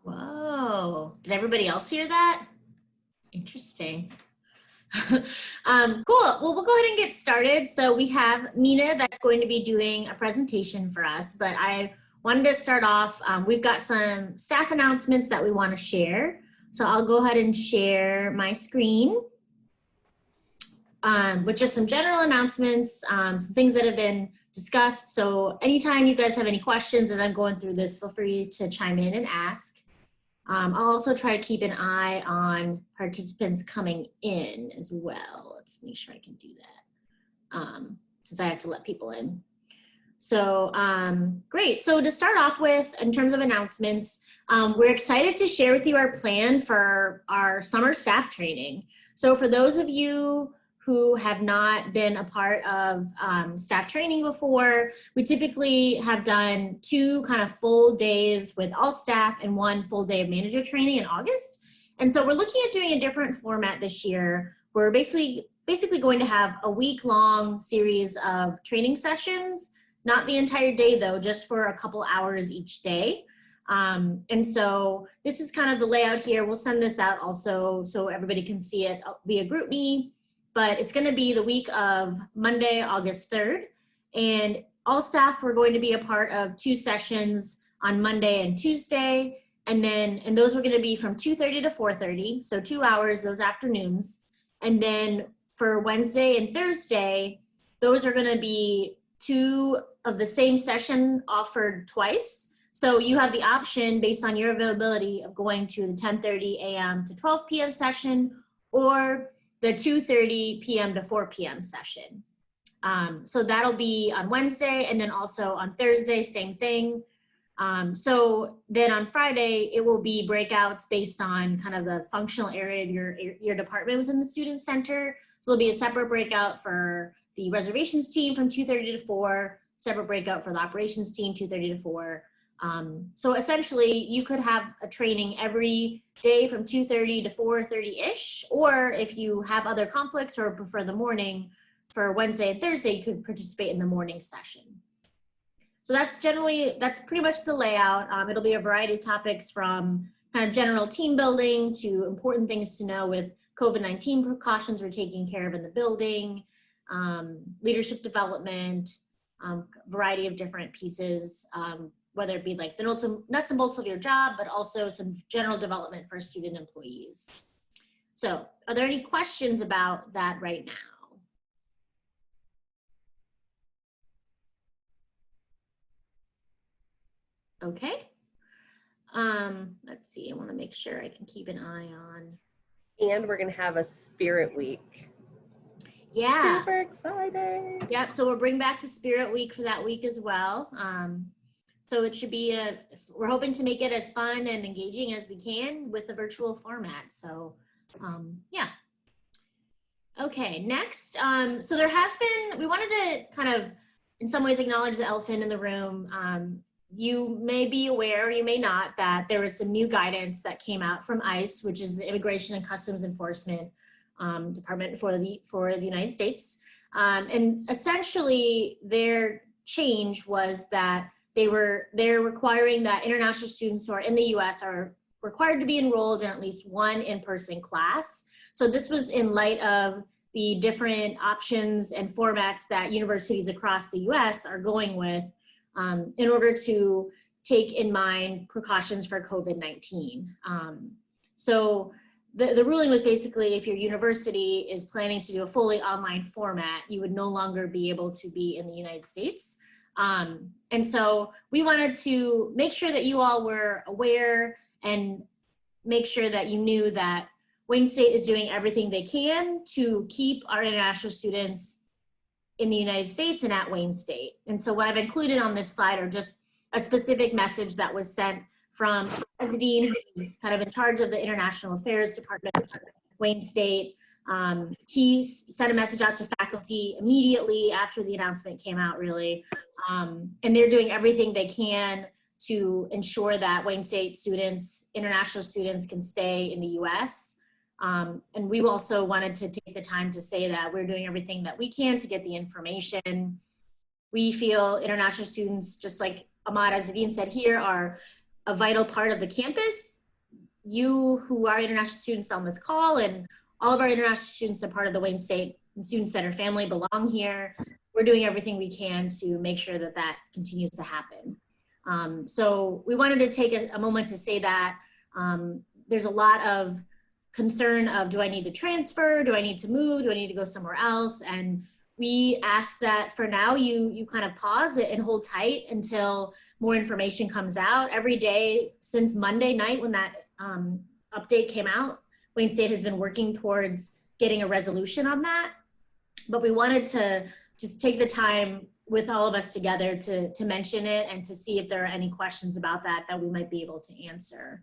Whoa. Did everybody else hear that? Interesting. Cool. Well, we'll go ahead and get started. So we have Mina that's going to be doing a presentation for us, but I wanted to start off, we've got some staff announcements that we want to share. So I'll go ahead and share my screen with just some general announcements, some things that have been discussed. So anytime you guys have any questions as I'm going through this, feel free to chime in and ask. I'll also try to keep an eye on participants coming in as well. Let's make sure I can do that since I have to let people in. So great. So to start off with, in terms of announcements, we're excited to share with you our plan for our summer staff training. So for those of you who have not been a part of staff training before, we typically have done 2 kind of full days with all staff and 1 full day of manager training in August. And so we're looking at doing a different format this year. We're basically going to have a week-long series of training sessions, not the entire day though, just for a couple hours each day. And so this is kind of the layout here. We'll send this out also so everybody can see it via GroupMe. But it's going to be the week of Monday, August 3rd. And all staff were going to be a part of 2 sessions on Monday and Tuesday. And those were going to be from 2:30 to 4:30, so 2 hours those afternoons. And then for Wednesday and Thursday, those are going to be 2 of the same session offered twice. So you have the option based on your availability of going to the 10:30 a.m. to 12 p.m. session or the 2:30 p.m. to 4 p.m. session. So that'll be on Wednesday, and then also on Thursday, same thing. So then on Friday, it will be breakouts based on kind of the functional area of your department within the student center. So there'll be a separate breakout for the reservations team from 2:30 to 4, separate breakout for the operations team, 2:30 to 4. So essentially you could have a training every day from 2:30 to 4:30-ish, or if you have other conflicts or prefer the morning for Wednesday and Thursday, you could participate in the morning session. So that's pretty much the layout. It'll be a variety of topics from kind of general team building to important things to know with COVID-19 precautions we're taking care of in the building, leadership development, variety of different pieces, whether it be like the nuts and bolts of your job, but also some general development for student employees. So are there any questions about that right now? Okay. Let's see, I want to make sure I can keep an eye on. And we're going to have a Spirit Week. Yeah. Super excited. Yep, so we'll bring back the Spirit Week for that week as well. So it should be we're hoping to make it as fun and engaging as we can with the virtual format. So yeah. Okay, next. So there has been, we wanted to kind of in some ways acknowledge the elephant in the room. You may be aware, or you may not, that there was some new guidance that came out from ICE, which is the Immigration and Customs Enforcement Department for the United States. And essentially their change was that they're requiring that international students who are in the US are required to be enrolled in at least 1 in-person class. So this was in light of the different options and formats that universities across the US are going with in order to take in mind precautions for COVID-19. So the ruling was basically if your university is planning to do a fully online format, you would no longer be able to be in the United States. And so we wanted to make sure that you all were aware and make sure that you knew that Wayne State is doing everything they can to keep our international students in the United States and at Wayne State. And so what I've included on this slide are just a specific message that was sent from Azadine, who's kind of in charge of the International Affairs Department at Wayne State. He sent a message out to faculty immediately after the announcement came out, really. And they're doing everything they can to ensure that Wayne State students, international students, can stay in the US. And we also wanted to take the time to say that we're doing everything that we can to get the information. We feel international students, just like Ahmad Azadine said here, are a vital part of the campus. You who are international students on this call and all of our international students are part of the Wayne State Student Center family, belong here. We're doing everything we can to make sure that that continues to happen. So we wanted to take a moment to say that there's a lot of concern of, do I need to transfer? Do I need to move? Do I need to go somewhere else? And we ask that for now you kind of pause it and hold tight until more information comes out. Every day since Monday night when that update came out, Wayne State has been working towards getting a resolution on that. But we wanted to just take the time with all of us together to mention it and to see if there are any questions about that we might be able to answer.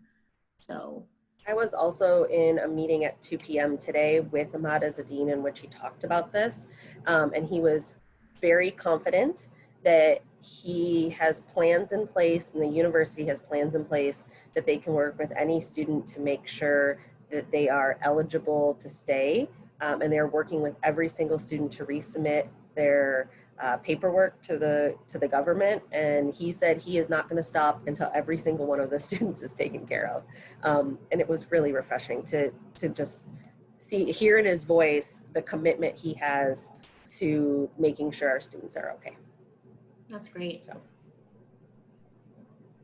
So I was also in a meeting at 2 p.m. today with Ahmad Azadeen in which he talked about this. And he was very confident that he has plans in place and the university has plans in place that they can work with any student to make sure that they are eligible to stay. And they're working with every single student to resubmit their paperwork to the government, and he said he is not going to stop until every single one of the students is taken care of. And it was really refreshing to just hear in his voice the commitment he has to making sure our students are okay. that's great. So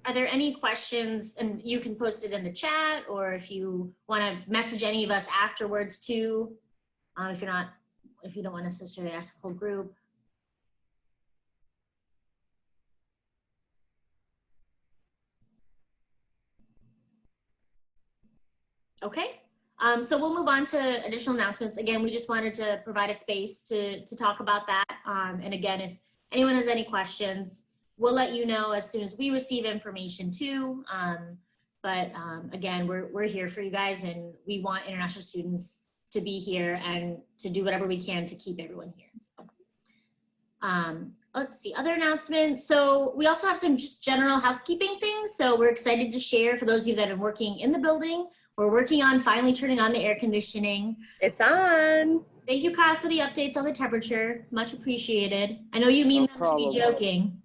Are there any questions? And you can post it in the chat, or if you want to message any of us afterwards too, if you don't want to necessarily ask the whole group. Okay, so we'll move on to additional announcements. Again, we just wanted to provide a space to talk about that. And again, if anyone has any questions, we'll let you know as soon as we receive information too. Again, we're here for you guys, and we want international students to be here and to do whatever we can to keep everyone here. So, let's see, other announcements. So we also have some just general housekeeping things. So we're excited to share, for those of you that are working in the building, we're working on finally turning on the air conditioning. it's on. Thank you, Kyle, for the updates on the temperature. Much appreciated. I know you mean them to be joking.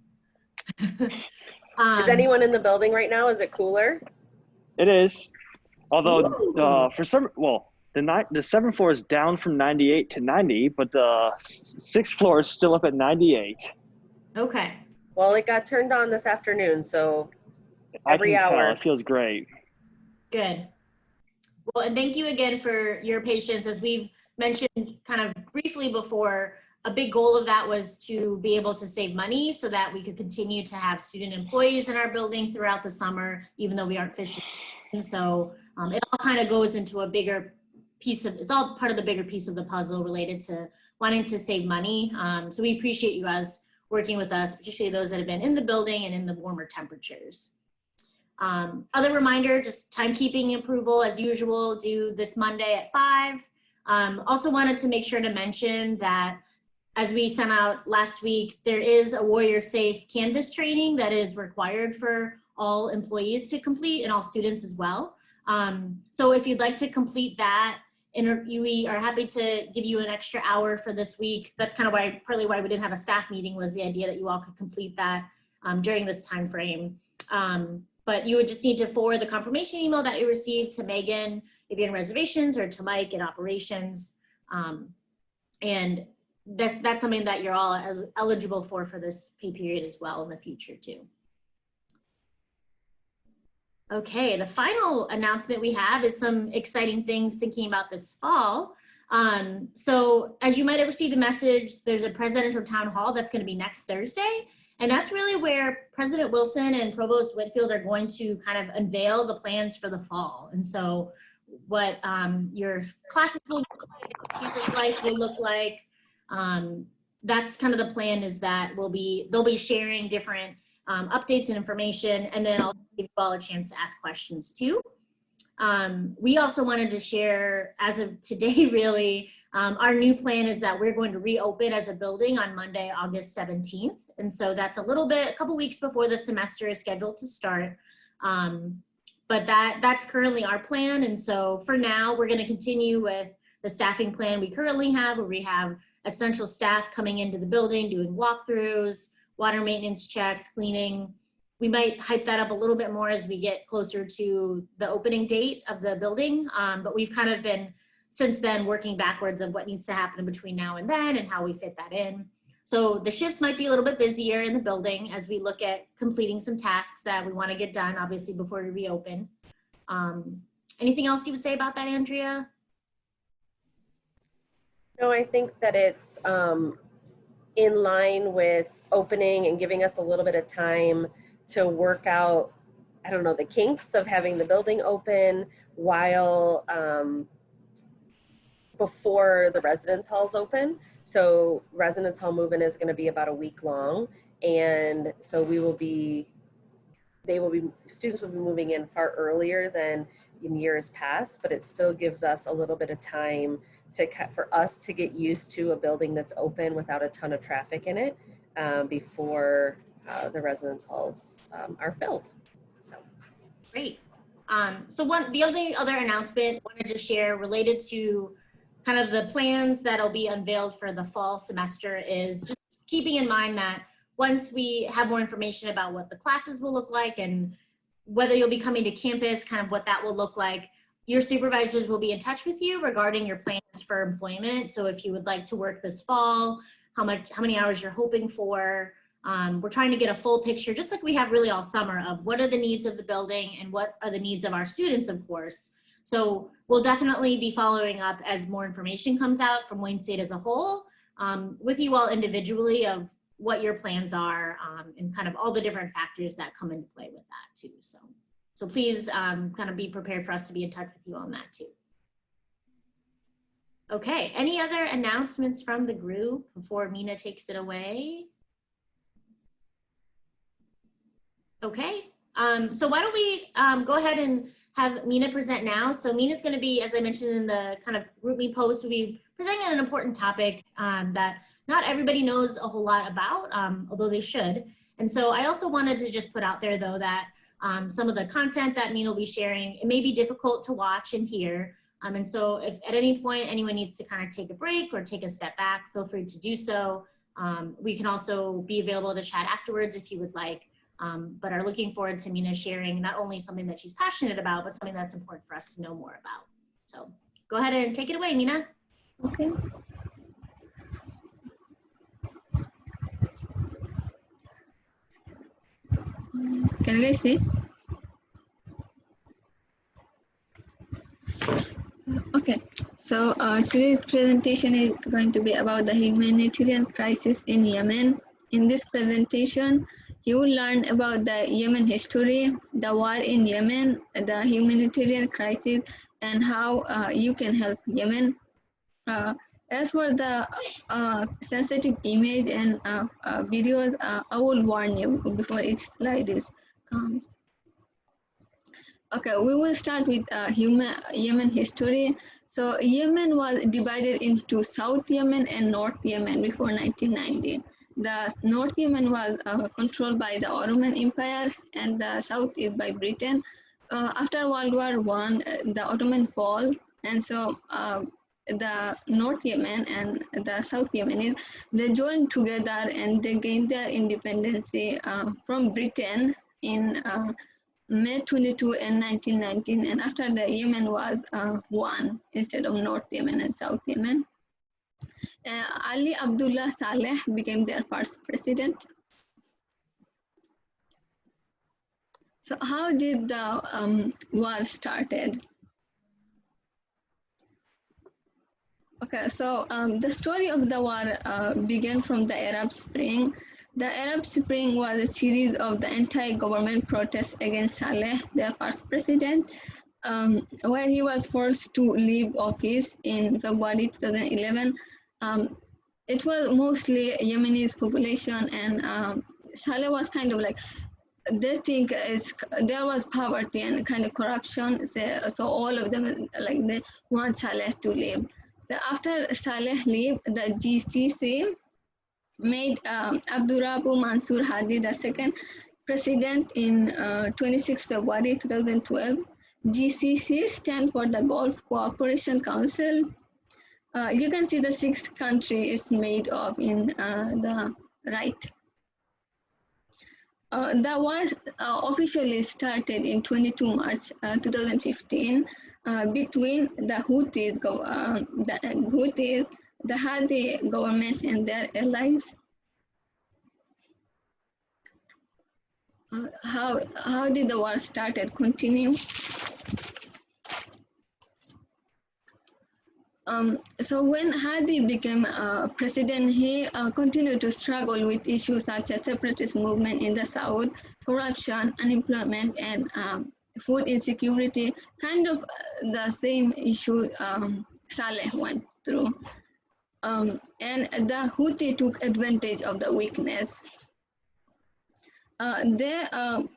Is anyone in the building right now? Is it cooler? It is. Although for some, well, the 7th floor is down from 98 to 90, but the 6th floor is still up at 98. Okay. Well, it got turned on this afternoon, so every I can hour. tell. It feels great. Good. Well, and thank you again for your patience. As we've mentioned kind of briefly before, a big goal of that was to be able to save money so that we could continue to have student employees in our building throughout the summer, even though we aren't fishing. So it all kind of goes into a bigger piece of, it's all part of the bigger piece of the puzzle related to wanting to save money. So we appreciate you guys working with us, particularly those that have been in the building and in the warmer temperatures. Other reminder, just timekeeping approval as usual, due this Monday at 5. Also wanted to make sure to mention that as we sent out last week, there is a Warrior Safe Canvas training that is required for all employees to complete and all students as well. So if you'd like to complete that, we are happy to give you an extra hour for this week. That's kind of partly why we didn't have a staff meeting, was the idea that you all could complete that during this time frame. But you would just need to forward the confirmation email that you received to Megan if you're in reservations, or to Mike in operations. And that's something that you're all eligible for this pay period as well in the future too. Okay, the final announcement we have is some exciting things thinking about this fall. So as you might have received a message, there's a presidential town hall that's going to be next Thursday. And that's really where President Wilson and Provost Whitfield are going to kind of unveil the plans for the fall. And so what your classes will look like, campus life will look like. That's kind of the plan, is that they'll be sharing different updates and information, and then I'll give you all a chance to ask questions too. We also wanted to share, as of today really, our new plan is that we're going to reopen as a building on Monday, August 17th. And so that's a couple weeks before the semester is scheduled to start. But that's currently our plan. And so for now, we're going to continue with the staffing plan we currently have, where we have essential staff coming into the building, doing walkthroughs, water maintenance checks, cleaning, we might hype that up a little bit more as we get closer to the opening date of the building. But we've kind of been, since then, working backwards of what needs to happen between now and then and how we fit that in. So the shifts might be a little bit busier in the building as we look at completing some tasks that we want to get done, obviously, before we reopen. Anything else you would say about that, Andrea? No, I think that it's in line with opening and giving us a little bit of time to work out, I don't know, the kinks of having the building open while before the residence halls open. So residence hall move-in is going to be about a week long, and so students will be moving in far earlier than in years past, but it still gives us a little bit of time for us to get used to a building that's open without a ton of traffic in it before the residence halls are filled. So great. So the only other announcement I wanted to share related to kind of the plans that'll be unveiled for the fall semester is just keeping in mind that once we have more information about what the classes will look like and whether you'll be coming to campus, kind of what that will look like, your supervisors will be in touch with you regarding your plans for employment. So if you would like to work this fall, how many hours you're hoping for. We're trying to get a full picture, just like we have really all summer, of what are the needs of the building and what are the needs of our students, of course. So we'll definitely be following up as more information comes out from Wayne State as a whole, with you all individually of what your plans are and kind of all the different factors that come into play with that too. So please kind of be prepared for us to be in touch with you on that too. Okay, any other announcements from the group before Mina takes it away? Okay, so why don't we go ahead and have Mina present now. So Mina's going to be, as I mentioned in the kind of GroupMe post, we'll be presenting on an important topic that not everybody knows a whole lot about, although they should. And so I also wanted to just put out there though that some of the content that Mina will be sharing, it may be difficult to watch and hear. And so if at any point anyone needs to kind of take a break or take a step back, feel free to do so. We can also be available to chat afterwards if you would like. But are looking forward to Mina sharing not only something that she's passionate about, but something that's important for us to know more about. So go ahead and take it away, Mina. Okay. Can you guys see? Okay, so today's presentation is going to be about the humanitarian crisis in Yemen. In this presentation, you will learn about the Yemen history, the war in Yemen, the humanitarian crisis, and how you can help Yemen. As for the sensitive image and videos, I will warn you before each slide comes. Okay, we will start with Yemen history. So Yemen was divided into South Yemen and North Yemen before 1990. The North Yemen was controlled by the Ottoman Empire and the South is by Britain. After World War I, the Ottoman fall, and so the North Yemen and the South Yemenis, they joined together and they gained their independence from Britain in May 22 in 1919, and after the Yemen was won instead of North Yemen and South Yemen. Ali Abdullah Saleh became their first president. So how did the war started? Okay, so the story of the war began from the Arab Spring. The Arab Spring was a series of the anti-government protests against Saleh, their first president, where he was forced to leave office in February 2011. It was mostly Yemenis population, and Saleh was kind of like, they think there was poverty and kind of corruption, so all of them, like, they want Saleh to leave. After Saleh left, the GCC made Abdurabu Mansur Hadi the second president in 26 February 2012. GCC stands for the Gulf Cooperation Council. You can see the 6 countries it's made of in the right. The war officially started in 22 March 2015 between the Houthis, the Hadi government and their allies. How did the war start and continue? So when Hadi became president, he continued to struggle with issues such as separatist movement in the south, corruption, unemployment, and food insecurity, kind of the same issue Saleh went through. And the Houthi took advantage of the weakness. The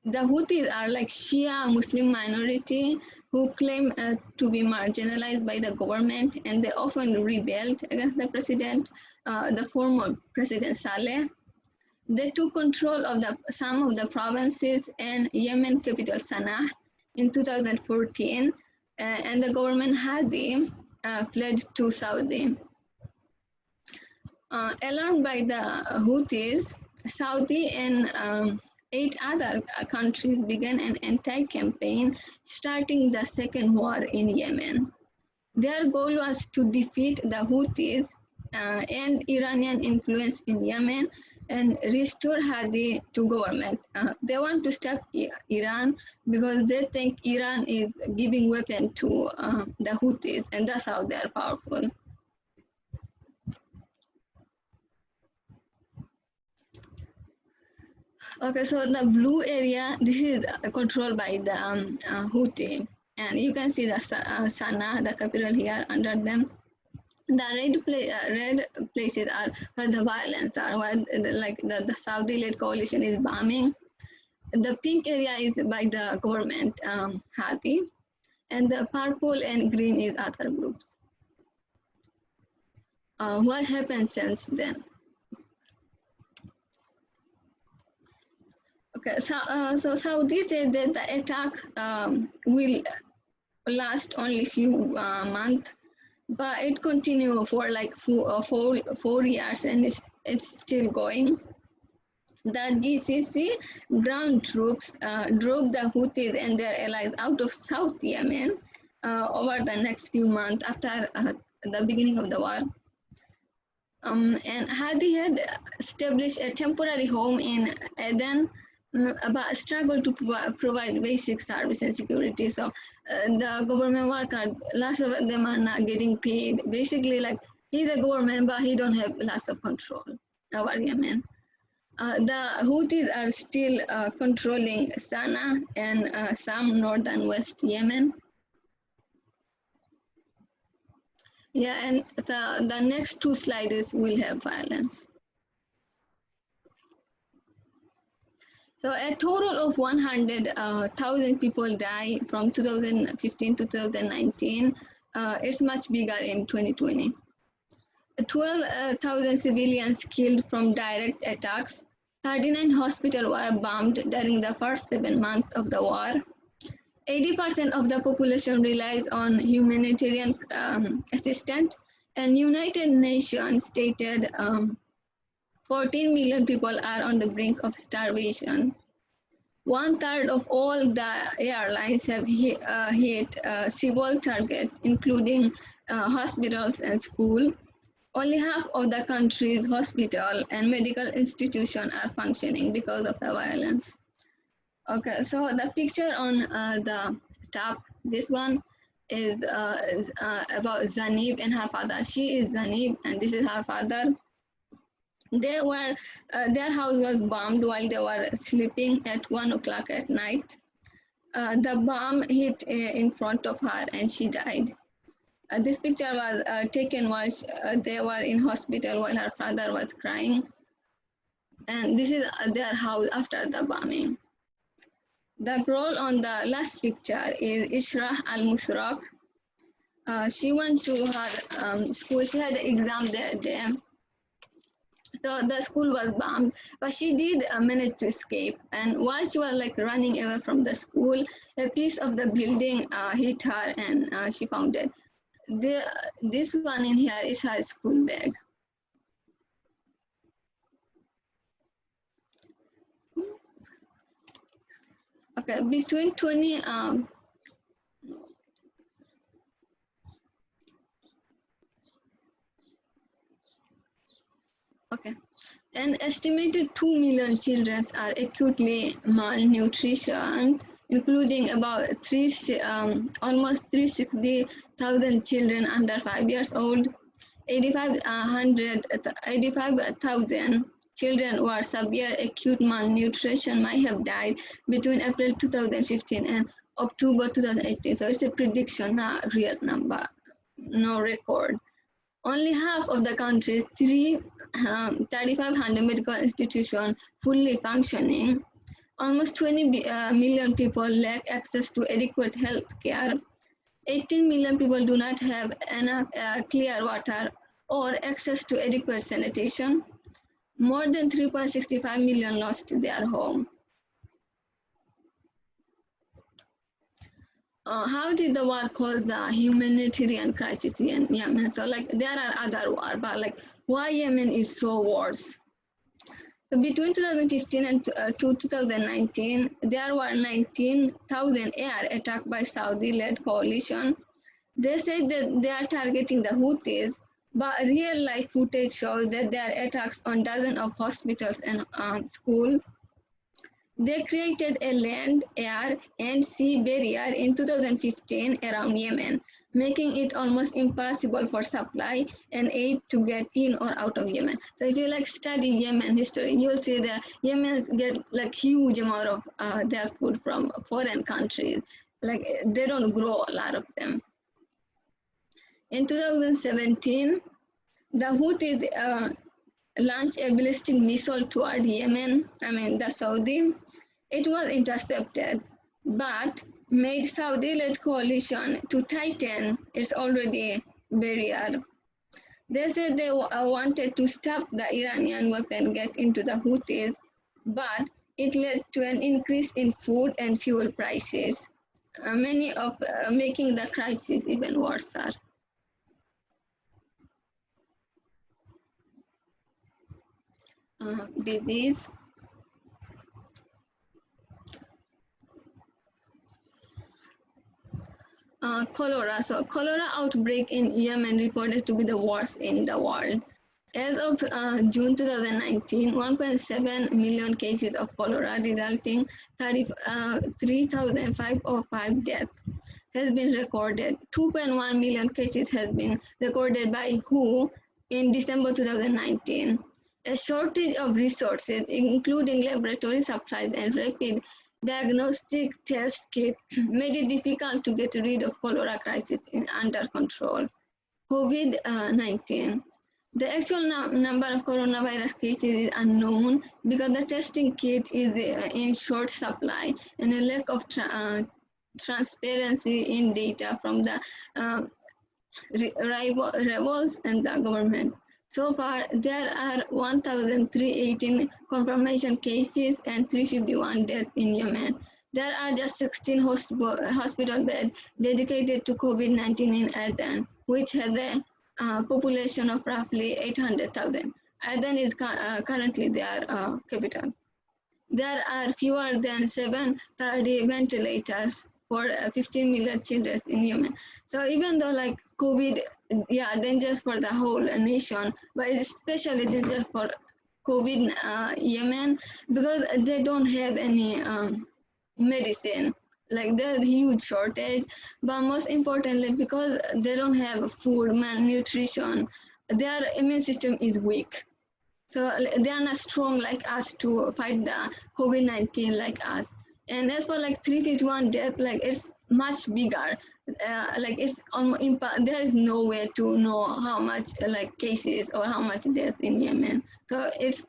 Houthis are like Shia Muslim minority who claim to be marginalized by the government, and they often rebelled against the president, the former President Saleh. They took control of some of the provinces and Yemen capital Sana'a in 2014, and the government Hadi fled to Saudi. Alarmed by the Houthis, Saudi and 8 other countries began an anti-campaign, starting the second war in Yemen. Their goal was to defeat the Houthis and Iranian influence in Yemen and restore Hadi to government. They want to stop Iran because they think Iran is giving weapons to the Houthis, and that's how they're powerful. Okay, so the blue area, this is controlled by the Houthi, and you can see the Sana'a, the capital here under them. The red places are where the violence are, where the Saudi-led coalition is bombing. The pink area is by the government, Hadi, and the purple and green is other groups. What happened since then? Okay, so Saudi said that the attack will last only few months, but it continued for like 4 years, and it's still going. The GCC ground troops drove the Houthis and their allies out of South Yemen over the next few months after the beginning of the war. And Hadi had established a temporary home in Aden, but struggled to provide basic service and security. So the government workers, lots of them are not getting paid. Basically, like he's a government, but he don't have lots of control over Yemen. The Houthis are still controlling Sana'a and some northern west Yemen. Yeah, and the next 2 slides will have violence. So a total of 100,000 people died from 2015 to 2019. It's much bigger in 2020. 12,000 civilians killed from direct attacks. 39 hospitals were bombed during the first 7 months of the war. 80% of the population relies on humanitarian assistance, and United Nations stated 14 million people are on the brink of starvation. 1/3 of all the airlines have hit civil targets, including hospitals and schools. Only half of the country's hospital and medical institutions are functioning because of the violence. Okay, so the picture on the top, this one is about Zanib and her father. She is Zanib, and this is her father. They were, their house was bombed while they were sleeping at 1 o'clock at night. The bomb hit in front of her and she died. This picture was taken while they were in hospital while her father was crying. And this is their house after the bombing. The girl on the last picture is Ishrah Al-Musraq. She went to her school. She had an exam that day. So the school was bombed, but she did manage to escape. And while she was like running away from the school, a piece of the building hit her, and she found it. This one in here is her school bag. Okay, between 20, okay, an estimated 2 million children are acutely malnutrition, including about almost 360,000 children under 5 years old. 85,000 children were severe acute malnutrition might have died between April 2015 and October 2018. So it's a prediction, not real number, no record. Only half of the country's 3,500 medical institutions fully functioning. Almost 20 million people lack access to adequate health care. 18 million people do not have enough clear water or access to adequate sanitation. More than 3.65 million lost their home. How did the war cause the humanitarian crisis in Yemen? So like there are other wars, but like why Yemen is so worse? So between 2015 and 2019, there were 19,000 air attacks by Saudi-led coalition. They said that they are targeting the Houthis, but real-life footage shows that there are attacks on dozens of hospitals and schools. They created a land, air, and sea barrier in 2015 around Yemen, making it almost impossible for supply and aid to get in or out of Yemen. So if you like study Yemen history, you'll see that Yemen get like huge amount of their food from foreign countries. Like they don't grow a lot of them. In 2017, the Houthis launched a ballistic missile toward Yemen, the Saudi. It was intercepted, but made Saudi-led coalition to tighten its already barrier. They said they wanted to stop the Iranian weapon get into the Houthis, but it led to an increase in food and fuel prices, many of making the crisis even worse. Disease. Cholera. So cholera outbreak in Yemen reported to be the worst in the world. As of June 2019, 1.7 million cases of cholera resulting 3,505 deaths has been recorded. 2.1 million cases has been recorded by WHO in December 2019. A shortage of resources, including laboratory supplies and rapid diagnostic test kit, made it difficult to get rid of cholera crisis under control. COVID-19. The actual number of coronavirus cases is unknown because the testing kit is in short supply and a lack of transparency in data from the rivals and the government. So far, there are 1,318 confirmation cases and 351 deaths in Yemen. There are just 16 hospital beds dedicated to COVID-19 in Aden, which has a population of roughly 800,000. Aden is currently their capital. There are fewer than 730 ventilators for 15 million children in Yemen. So even though like COVID, dangerous for the whole nation, but it's especially dangerous for COVID Yemen because they don't have any medicine. Like there's a huge shortage, but most importantly, because they don't have food, malnutrition, their immune system is weak. So they are not strong like us to fight the COVID-19 like us. And as for like 351 death, like it's much bigger. Like it's almost there is no way to know how much like cases or how much death in Yemen. So it's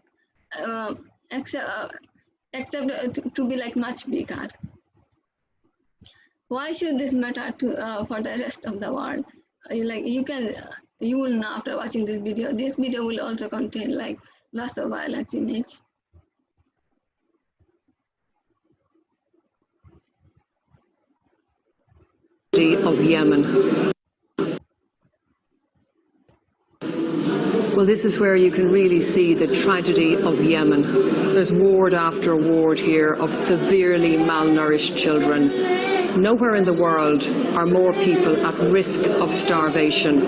except to be like much bigger. Why should this matter to for the rest of the world? You will know after watching this video. This video will also contain like lots of violence image. Of Yemen. Well, Well, this is where you can really see the tragedy of Yemen. There's ward after ward here of severely malnourished children. Nowhere in the world are more people at risk of starvation.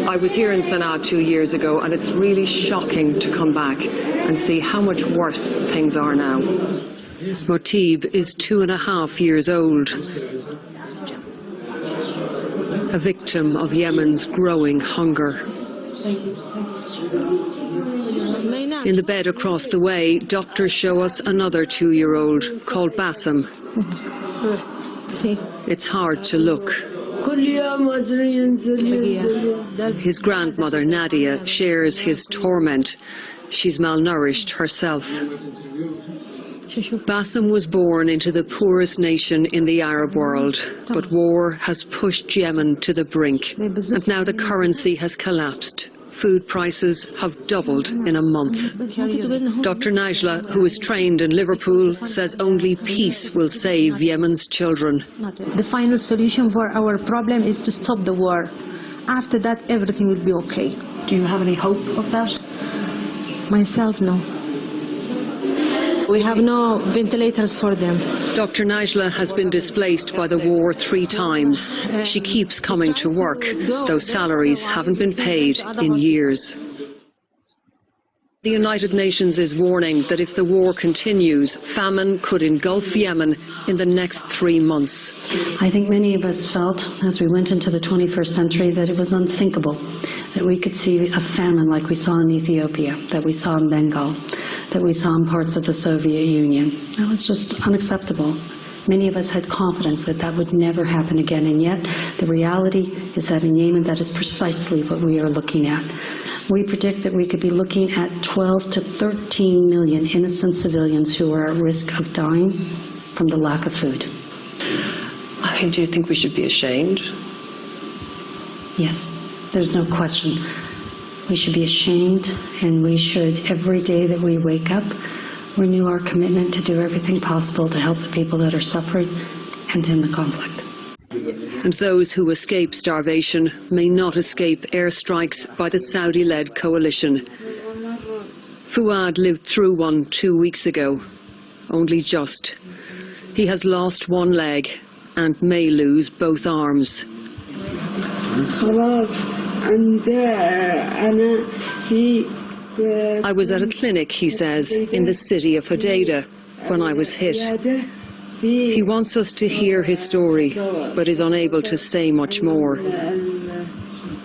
I was here in Sana'a 2 years ago, and it's really shocking to come back and see how much worse things are now. Motib is 2.5 years old, a victim of Yemen's growing hunger. In the bed across the way, doctors show us another 2-year-old called Bassem. It's hard to look. His grandmother, Nadia, shares his torment. She's malnourished herself. Bassem was born into the poorest nation in the Arab world, but war has pushed Yemen to the brink, and now the currency has collapsed. Food prices have doubled in a month. Dr. Najla, who is trained in Liverpool, says only peace will save Yemen's children. The final solution for our problem is to stop the war. After that, everything will be okay. Do you have any hope of that? Myself, no. We have no ventilators for them. Dr. Najla has been displaced by the war 3 times. She keeps coming to work, though salaries haven't been paid in years. The United Nations is warning that if the war continues, famine could engulf Yemen in the next 3 months. I think many of us felt, as we went into the 21st century, that it was unthinkable that we could see a famine like we saw in Ethiopia, that we saw in Bengal, that we saw in parts of the Soviet Union. That was just unacceptable. Many of us had confidence that that would never happen again, and yet the reality is that in Yemen, that is precisely what we are looking at. We predict that we could be looking at 12 to 13 million innocent civilians who are at risk of dying from the lack of food. I mean, do you think we should be ashamed? Yes, there's no question. We should be ashamed, and we should, every day that we wake up, renew our commitment to do everything possible to help the people that are suffering and in the conflict. And those who escape starvation may not escape airstrikes by the Saudi-led coalition. Fuad lived through one 2 weeks ago, only just. He has lost one leg and may lose both arms. I was at a clinic, he says, in the city of Hodeidah when I was hit. He wants us to hear his story, but is unable to say much more.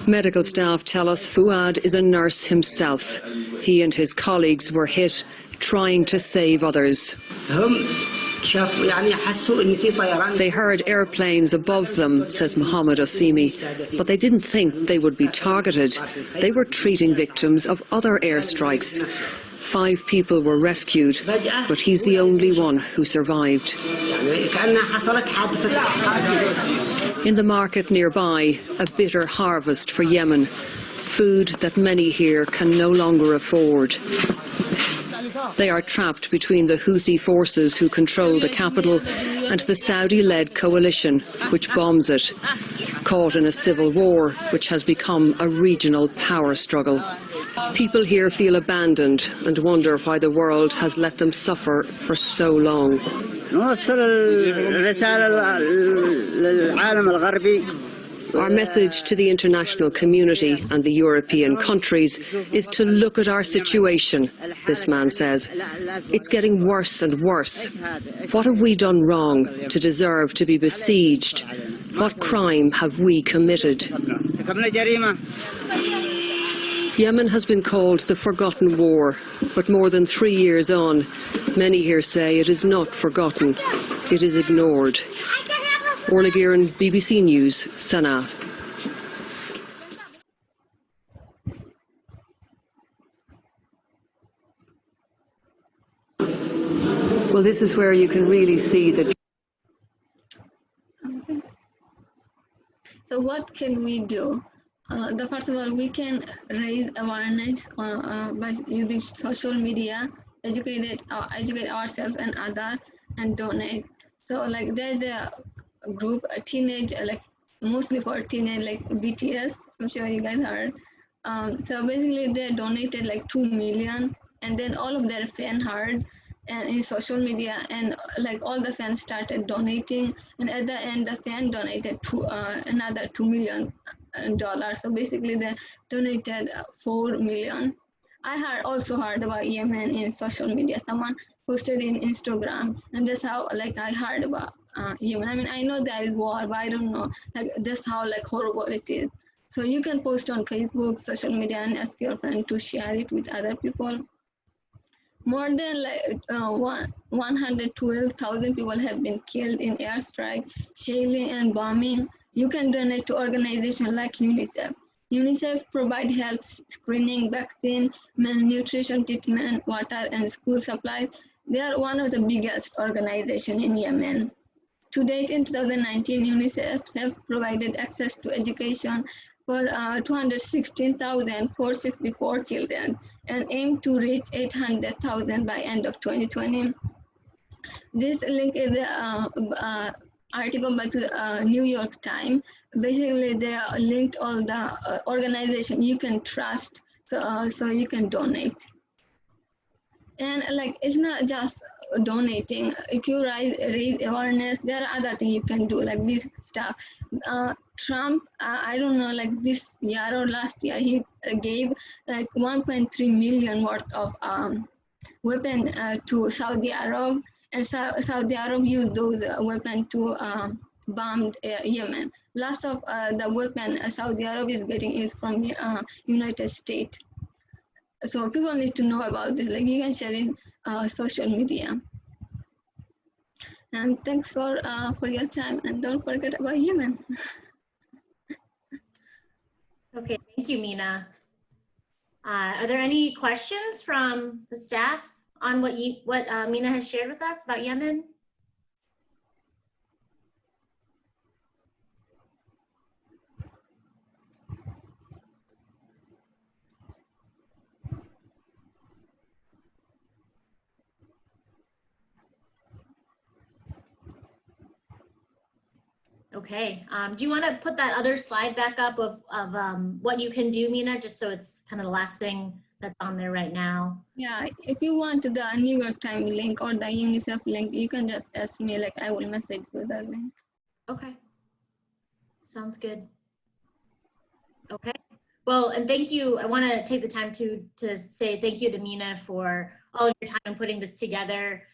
Medical staff tell us Fuad is a nurse himself. He and his colleagues were hit trying to save others. They heard airplanes above them, says Mohammed Osimi, but they didn't think they would be targeted. They were treating victims of other airstrikes. 5 people were rescued, but he's the only one who survived. In the market nearby, a bitter harvest for Yemen, food that many here can no longer afford. They are trapped between the Houthi forces who control the capital and the Saudi-led coalition, which bombs it, caught in a civil war which has become a regional power struggle. People here feel abandoned and wonder why the world has let them suffer for so long. Our message to the international community and the European countries is to look at our situation, this man says. It's getting worse and worse. What have we done wrong to deserve to be besieged? What crime have we committed? Yemen has been called the Forgotten War, but more than 3 years on, many here say it is not forgotten, it is ignored. Orla Guerin, BBC News, Sana'a. Well, this is where you can really see the... So what can we do? First of all, we can raise awareness by using social media, educate ourselves and others, and donate. So like there's a group, a teenage, like mostly for teenage, like BTS, I'm sure you guys heard. So basically they donated like 2 million, and then all of their fan heard and in social media, and like all the fans started donating, and at the end the fan donated another $2 million. So basically they donated 4 million. I also heard about Yemen in social media. Someone posted in Instagram, and that's how like I heard about Yemen. I mean, I know there is war, but I don't know like that's how like horrible it is. So you can post on Facebook, social media, and ask your friend to share it with other people. More than like 112,000 people have been killed in airstrike, shelling, and bombing. You can donate to organizations like UNICEF. UNICEF provide health screening, vaccine, malnutrition treatment, water, and school supplies. They are one of the biggest organizations in Yemen. To date, in 2019, UNICEF have provided access to education for 216,464 children and aim to reach 800,000 by end of 2020. This link is the article by the New York Times. Basically, they linked all the organization you can trust, so you can donate. And like it's not just donating. If you raise awareness, there are other things you can do, like this stuff. Trump, I don't know, like this year or last year, he gave like 1.3 million worth of weapon to Saudi Arab, and Saudi Arab used those weapons to bomb Yemen. Last of the weapon Saudi Arab is getting is from United States. So people need to know about this. Like you can share in social media. And thanks for your time. And don't forget about Yemen. Okay, thank you, Mina. Are there any questions from the staff on what Mina has shared with us about Yemen? Okay, do you want to put that other slide back up of what you can do, Mina, just so it's kind of the last thing that's on there right now? Yeah, if you want the New York Times link or the UNICEF link, you can just ask me, like I will message you the link. Okay, sounds good. Okay, well, and thank you. I want to take the time to say thank you to Mina for all of your time putting this together.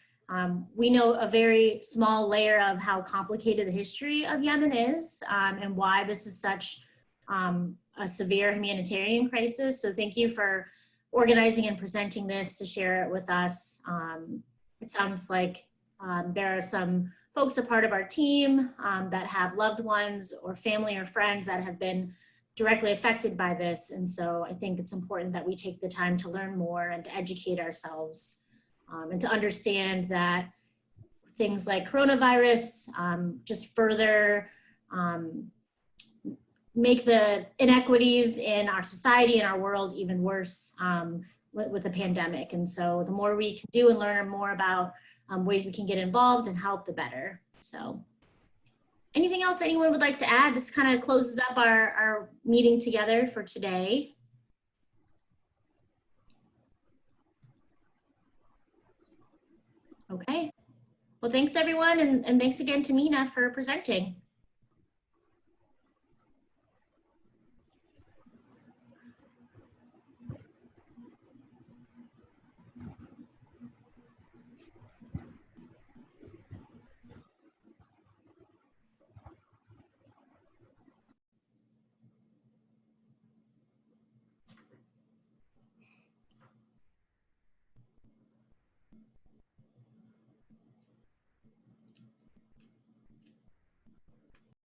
We know a very small layer of how complicated the history of Yemen is and why this is such a severe humanitarian crisis. So thank you for organizing and presenting this to share it with us. It sounds like there are some folks a part of our team that have loved ones or family or friends that have been directly affected by this. And so I think it's important that we take the time to learn more and to educate ourselves and to understand that things like coronavirus just further make the inequities in our society and our world even worse with the pandemic. And so the more we can do and learn more about ways we can get involved and help, the better. So anything else anyone would like to add? This kind of closes up our meeting together for today. Okay, well, thanks everyone, and thanks again to Mina for presenting.